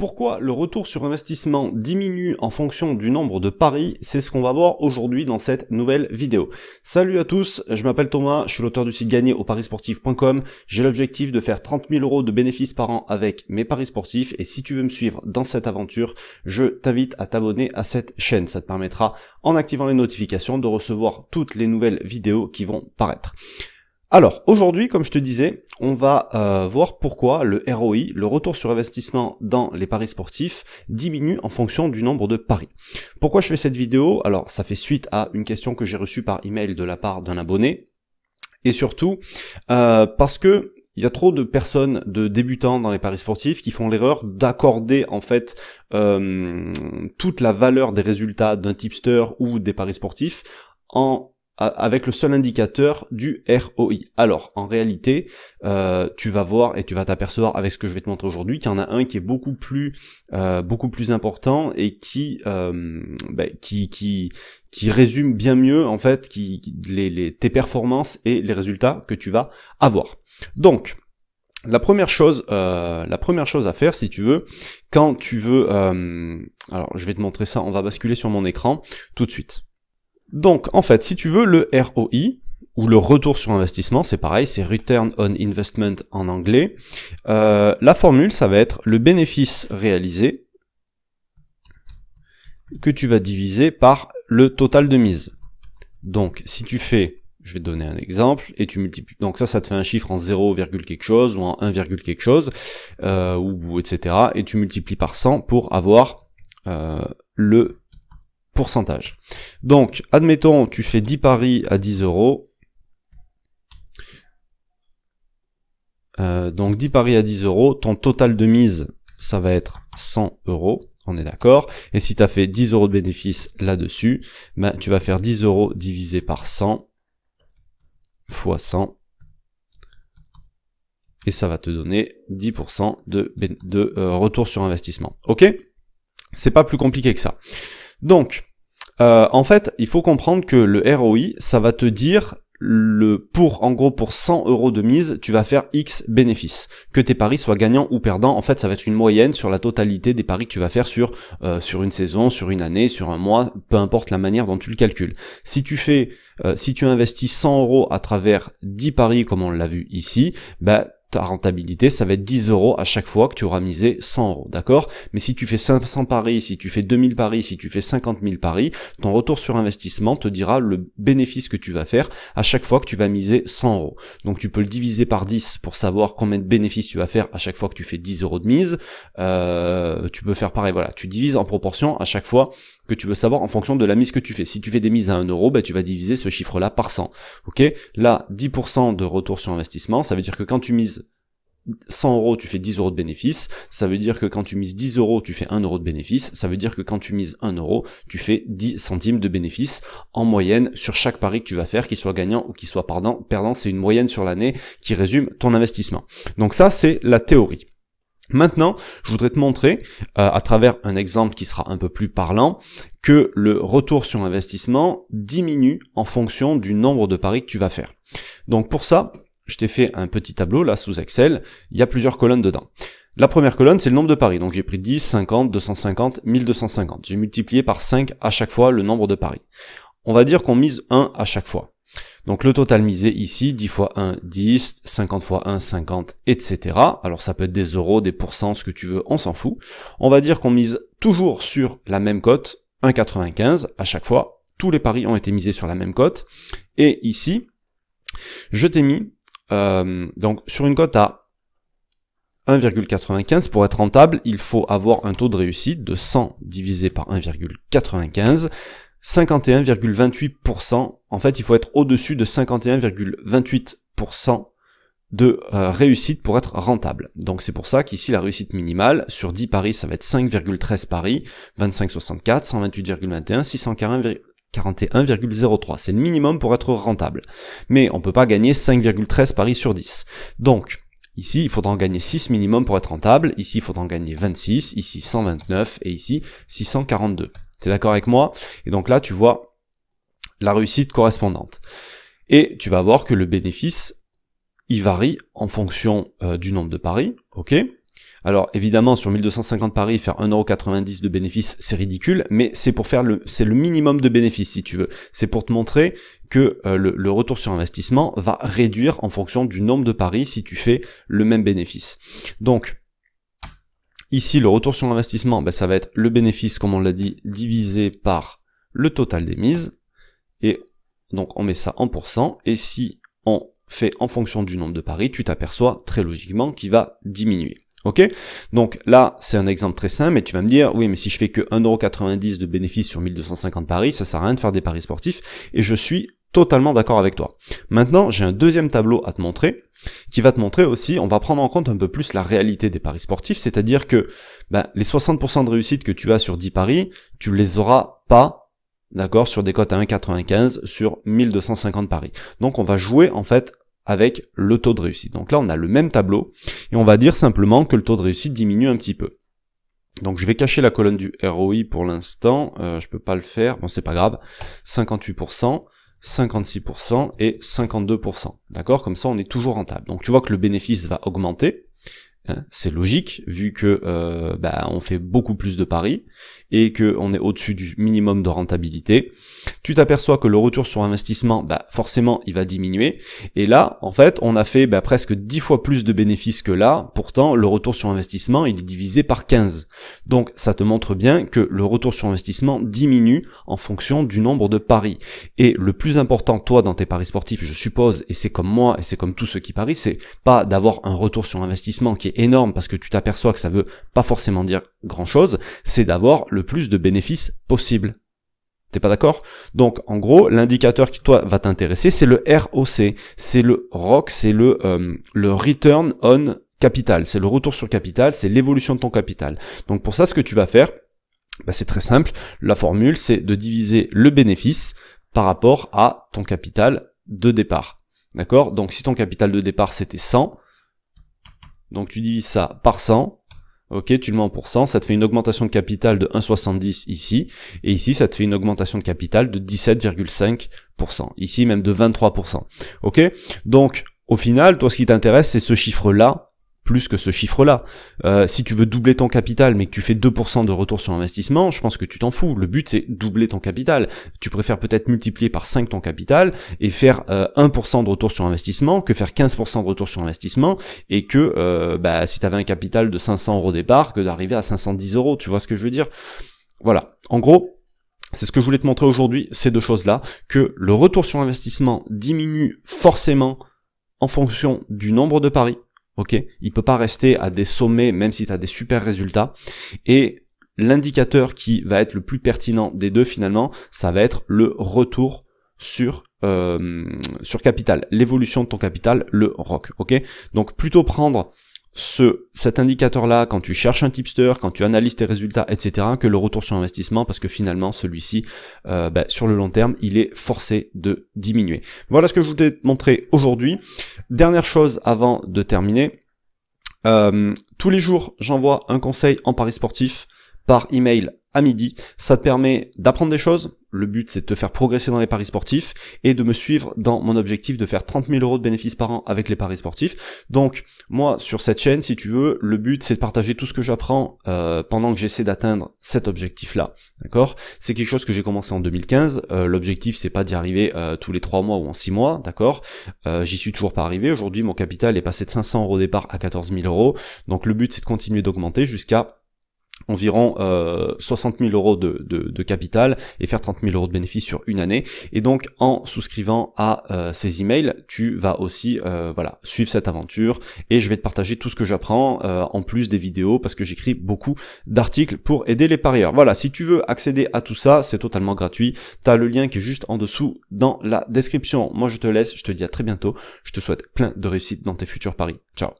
Pourquoi le retour sur investissement diminue en fonction du nombre de paris? C'est ce qu'on va voir aujourd'hui dans cette nouvelle vidéo. Salut à tous, je m'appelle Thomas, je suis l'auteur du site gagnerauparissportif.com. J'ai l'objectif de faire 30 000 € de bénéfices par an avec mes paris sportifs et si tu veux me suivre dans cette aventure, je t'invite à t'abonner à cette chaîne. Ça te permettra, en activant les notifications, de recevoir toutes les nouvelles vidéos qui vont paraître. Alors, aujourd'hui, comme je te disais, on va voir pourquoi le ROI, le retour sur investissement dans les paris sportifs, diminue en fonction du nombre de paris. Pourquoi je fais cette vidéo? Alors, ça fait suite à une question que j'ai reçue par email de la part d'un abonné, et surtout parce que il y a trop de personnes, de débutants dans les paris sportifs qui font l'erreur d'accorder en fait toute la valeur des résultats d'un tipster ou des paris sportifs avec le seul indicateur du ROI. Alors, en réalité, tu vas voir et tu vas t'apercevoir avec ce que je vais te montrer aujourd'hui qu'il y en a un qui est beaucoup plus important et qui résume bien mieux en fait tes performances et les résultats que tu vas avoir. Donc, la première chose à faire, si tu veux, quand tu veux, alors je vais te montrer ça, on va basculer sur mon écran tout de suite. Donc, en fait, si tu veux, le ROI, ou le retour sur investissement, c'est pareil, c'est Return on Investment en anglais. La formule, ça va être le bénéfice réalisé que tu vas diviser par le total de mise. Donc, si tu fais, je vais te donner un exemple, et tu multiplies, donc ça te fait un chiffre en 0, quelque chose, ou en 1, quelque chose, ou etc., et tu multiplies par 100 pour avoir le pourcentage. Donc, admettons, tu fais 10 paris à 10 €. Donc, 10 paris à 10 €, ton total de mise, ça va être 100 €, on est d'accord. Et si tu as fait 10 € de bénéfice là-dessus, ben, tu vas faire 10 € divisé par 100 fois 100. Et ça va te donner 10% de retour sur investissement. Ok? C'est pas plus compliqué que ça. Donc, en fait, il faut comprendre que le ROI, ça va te dire en gros, pour 100 € de mise, tu vas faire X bénéfices. Que tes paris soient gagnants ou perdants, en fait, ça va être une moyenne sur la totalité des paris que tu vas faire sur une saison, sur une année, sur un mois, peu importe la manière dont tu le calcules. Si tu investis 100 € à travers 10 paris, comme on l'a vu ici, bah, ta rentabilité, ça va être 10 € à chaque fois que tu auras misé 100 €, d'accord? Mais si tu fais 500 paris, si tu fais 2000 paris, si tu fais 50 000 paris, ton retour sur investissement te dira le bénéfice que tu vas faire à chaque fois que tu vas miser 100 €. Donc tu peux le diviser par 10 pour savoir combien de bénéfices tu vas faire à chaque fois que tu fais 10 € de mise. Tu peux faire pareil, voilà, tu divises en proportion à chaque fois que tu veux savoir en fonction de la mise que tu fais. Si tu fais des mises à 1 €, bah, tu vas diviser ce chiffre-là par 100. Ok? Là, 10% de retour sur investissement, ça veut dire que quand tu mises 100 €, tu fais 10 € de bénéfice. Ça veut dire que quand tu mises 10 €, tu fais 1 € de bénéfice. Ça veut dire que quand tu mises 1 €, tu fais 10 centimes de bénéfice en moyenne sur chaque pari que tu vas faire, qu'il soit gagnant ou qu'il soit perdant. C'est une moyenne sur l'année qui résume ton investissement. Donc ça, c'est la théorie. Maintenant, je voudrais te montrer, à travers un exemple qui sera un peu plus parlant, que le retour sur investissement diminue en fonction du nombre de paris que tu vas faire. Donc pour ça, je t'ai fait un petit tableau là sous Excel, il y a plusieurs colonnes dedans. La première colonne, c'est le nombre de paris, donc j'ai pris 10, 50, 250, 1250. J'ai multiplié par 5 à chaque fois le nombre de paris. On va dire qu'on mise 1 à chaque fois. Donc le total misé ici, 10 fois 1, 10, 50 fois 1, 50, etc. Alors ça peut être des euros, des pourcents, ce que tu veux, on s'en fout. On va dire qu'on mise toujours sur la même cote, 1,95 à chaque fois. Tous les paris ont été misés sur la même cote. Et ici, je t'ai mis, donc sur une cote à 1,95, pour être rentable, il faut avoir un taux de réussite de 100 divisé par 1,95, 51,28%. En fait, il faut être au-dessus de 51,28% de réussite pour être rentable. Donc c'est pour ça qu'ici la réussite minimale sur 10 paris, ça va être 5,13 paris, 25,64, 128,21, 641,03. C'est le minimum pour être rentable. Mais on peut pas gagner 5,13 paris sur 10. Donc ici, il faudra en gagner 6 minimum pour être rentable. Ici, il faudra en gagner 26. Ici, 129. Et ici, 642. T'es d'accord avec moi? Et donc là, tu vois la réussite correspondante. Et tu vas voir que le bénéfice, il varie en fonction du nombre de paris, ok? Alors évidemment sur 1250 paris, faire 1,90 € de bénéfice, c'est ridicule, mais c'est pour faire c'est le minimum de bénéfice si tu veux. C'est pour te montrer que le retour sur investissement va réduire en fonction du nombre de paris si tu fais le même bénéfice. Donc ici le retour sur investissement, ça va être le bénéfice, comme on l'a dit, divisé par le total des mises, et donc on met ça en pourcent, et si on fait en fonction du nombre de paris, tu t'aperçois très logiquement qu'il va diminuer. Ok? Donc là, c'est un exemple très simple, et tu vas me dire, oui, mais si je fais que 1,90 € de bénéfice sur 1250 paris, ça sert à rien de faire des paris sportifs, et je suis totalement d'accord avec toi. Maintenant, j'ai un deuxième tableau à te montrer, qui va te montrer aussi, on va prendre en compte un peu plus la réalité des paris sportifs, c'est-à-dire que les 60% de réussite que tu as sur 10 paris, tu les auras pas, d'accord, sur des cotes à 1,95 sur 1250 paris. Donc on va jouer en fait avec le taux de réussite. Donc là, on a le même tableau, et on va dire simplement que le taux de réussite diminue un petit peu. Donc je vais cacher la colonne du ROI pour l'instant, je peux pas le faire, bon c'est pas grave, 58%, 56% et 52%, d'accord? Comme ça on est toujours rentable. Donc tu vois que le bénéfice va augmenter, hein, c'est logique, vu que on fait beaucoup plus de paris, et que on est au-dessus du minimum de rentabilité. Tu t'aperçois que le retour sur investissement, forcément, il va diminuer. Et là, en fait, on a fait presque 10 fois plus de bénéfices que là. Pourtant, le retour sur investissement, il est divisé par 15. Donc, ça te montre bien que le retour sur investissement diminue en fonction du nombre de paris. Et le plus important, toi, dans tes paris sportifs, je suppose, et c'est comme moi, et c'est comme tous ceux qui parient, c'est pas d'avoir un retour sur investissement qui est énorme parce que tu t'aperçois que ça veut pas forcément dire grand-chose, c'est d'avoir le plus de bénéfices possible. T'es pas d'accord? Donc, en gros, l'indicateur qui, toi, va t'intéresser, c'est le ROC. C'est le ROC, c'est le Return on Capital. C'est le retour sur capital, c'est l'évolution de ton capital. Donc, pour ça, ce que tu vas faire, c'est très simple. La formule, c'est de diviser le bénéfice par rapport à ton capital de départ. D'accord? Donc, si ton capital de départ, c'était 100, donc tu divises ça par 100, ok, tu le mets en pourcent, ça te fait une augmentation de capital de 1,70 ici, et ici ça te fait une augmentation de capital de 17,5%, ici même de 23%, ok? Donc, au final, toi ce qui t'intéresse, c'est ce chiffre-là, plus que ce chiffre-là. Si tu veux doubler ton capital, mais que tu fais 2% de retour sur investissement, je pense que tu t'en fous. Le but, c'est doubler ton capital. Tu préfères peut-être multiplier par 5 ton capital et faire 1% de retour sur investissement que faire 15% de retour sur investissement, et que si tu avais un capital de 500 € au départ, que d'arriver à 510 €. Tu vois ce que je veux dire? Voilà. En gros, c'est ce que je voulais te montrer aujourd'hui, ces deux choses-là, que le retour sur investissement diminue forcément en fonction du nombre de paris. Ok, il peut pas rester à des sommets même si tu as des super résultats, et l'indicateur qui va être le plus pertinent des deux finalement, ça va être le retour sur capital, l'évolution de ton capital, le ROC. Ok, donc plutôt prendre cet indicateur-là quand tu cherches un tipster, quand tu analyses tes résultats, etc., que le retour sur investissement, parce que finalement celui-ci, sur le long terme, il est forcé de diminuer. Voilà ce que je voulais te montrer aujourd'hui. Dernière chose avant de terminer, tous les jours j'envoie un conseil en paris sportif par email à midi. Ça te permet d'apprendre des choses. Le but, c'est de te faire progresser dans les paris sportifs et de me suivre dans mon objectif de faire 30 000 € de bénéfices par an avec les paris sportifs. Donc, moi, sur cette chaîne, si tu veux, le but, c'est de partager tout ce que j'apprends pendant que j'essaie d'atteindre cet objectif-là. D'accord? C'est quelque chose que j'ai commencé en 2015. L'objectif, c'est pas d'y arriver tous les 3 mois ou en 6 mois. D'accord? J'y suis toujours pas arrivé. Aujourd'hui, mon capital est passé de 500 € au départ à 14 000 €. Donc, le but, c'est de continuer d'augmenter jusqu'à environ 60 000 € de capital et faire 30 000 € de bénéfices sur une année. Et donc en souscrivant à ces emails, tu vas aussi suivre cette aventure, et je vais te partager tout ce que j'apprends en plus des vidéos, parce que j'écris beaucoup d'articles pour aider les parieurs. Voilà, si tu veux accéder à tout ça, c'est totalement gratuit. T'as le lien qui est juste en dessous dans la description. Moi je te laisse, je te dis à très bientôt. Je te souhaite plein de réussite dans tes futurs paris. Ciao.